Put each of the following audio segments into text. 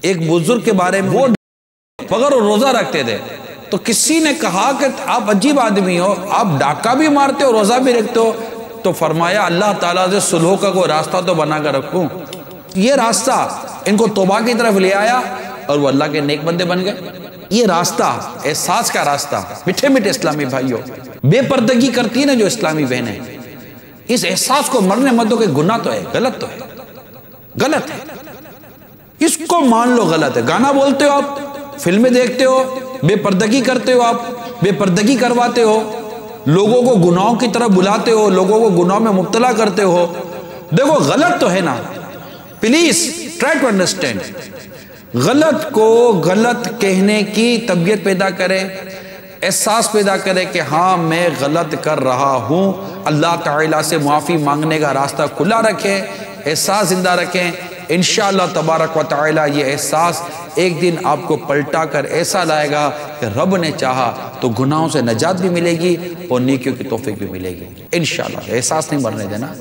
ایک بزرگ کے بارے میں، وہ مگر روزہ رکھتے تھے، تو کسی نے کہا کہ آپ عجیب آدمی ہو، آپ ڈاکہ بھی مارتے ہو روزہ بھی رکھتے ہو، تو فرمایا اللہ تعالیٰ سے صلح کا کوئی راستہ تو بنا کر رکھوں۔ یہ راستہ ان کو توبہ کی طرف لے آیا اور وہ اللہ کے نیک بندے بن گئے۔ یہ راستہ احساس کا راستہ، میٹھے میٹھے اسلامی بھائیوں، بے پردگی کرتی نا جو اسلامی بہنیں، اس احساس کو مرنے مت دو کہ گناہ تو ہے، غلط تو ہے، غلط ہے، اس کو مان لو غلط ہے۔ گانا بولتے ہو آپ، فلمیں دیکھتے ہو، بے پردگی کرتے ہو، آپ بے پردگی کرواتے ہو، لوگوں کو گناہوں کی طرف بلاتے ہو، لوگوں کو گناہوں میں مبتلا کرتے ہو، دیکھو غلط تو ہے نا، پلیز ٹرائی ٹو انڈرسٹینڈ۔ غلط کو غلط کہنے کی طبیعت پیدا کرے، احساس پیدا کرے کہ ہاں میں غلط کر رہا ہوں، اللہ تعالیٰ سے معافی مانگنے کا راستہ کھلا رکھیں، احساس زندہ رکھیں۔ انشاءاللہ تبارک و تعالیٰ یہ احساس ایک دن آپ کو پلٹا کر ایسا لائے گا کہ رب نے چاہا تو گناہوں سے نجات بھی ملے گی اور نیکیوں کی توفیق بھی ملے گی انشاءاللہ۔ احساس نہیں مرنے دینا،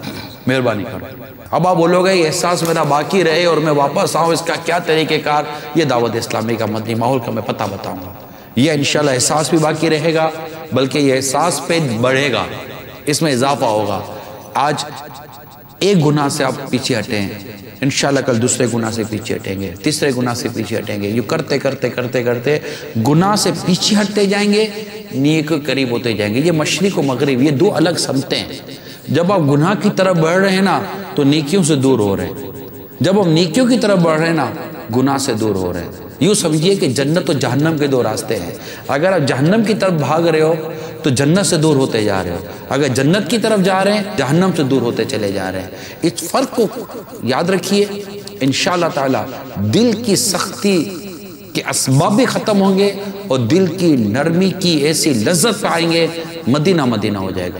مہربانی کرو۔ اب آپ بولو گے یہ احساس میرا باقی رہے اور میں واپس آؤں، اس کا کیا طریقہ کار؟ یہ دعوت اسلامی کا مدنی ماحول کا میں پتہ بتاؤں گا۔ یہ انشاءاللہ احساس بھی باقی رہے گا، بلکہ یہ احساس پہ بڑھے گا، اس میں اضافہ ہوگا۔ آج ایک گناہ سے آپ پیچھے ہٹیں، انشاءاللہ کل دوسرے گناہ سے پیچھے ہٹیں گے، تیسرے گناہ سے پیچھے ہٹیں گے، یہ کرتے کرتے کرتے کرتے گناہ سے پیچھے ہٹتے جائیں گے، نیک قریب ہوتے جائیں گے۔ یہ مشرق و مغرب، یہ دو الگ سمتیں ہیں۔ جب آپ گناہ کی طرف بڑھ رہے ہیں نا تو نیکیوں سے دور ہو رہے ہیں، جب آپ نیکیوں کی طرف بڑھ رہے ہیں نا گناہ سے دور ہو رہے ہیں۔ یوں سمجھیے کہ جنت و جہنم کے دو راستے ہیں، اگر آپ جہنم کی طرف بھاگ رہے ہو تو جنت سے دور ہوتے جا رہے ہو، اگر جنت کی طرف جا رہے ہیں جہنم سے دور ہوتے چلے جا رہے ہیں۔ اس فرق کو یاد رکھیے، انشاءاللہ تعالی دل کی سختی کے اسباب بھی ختم ہوں گے اور دل کی نرمی کی ایسی لذت پائیں گے، مدینہ مدینہ ہو جائے گا۔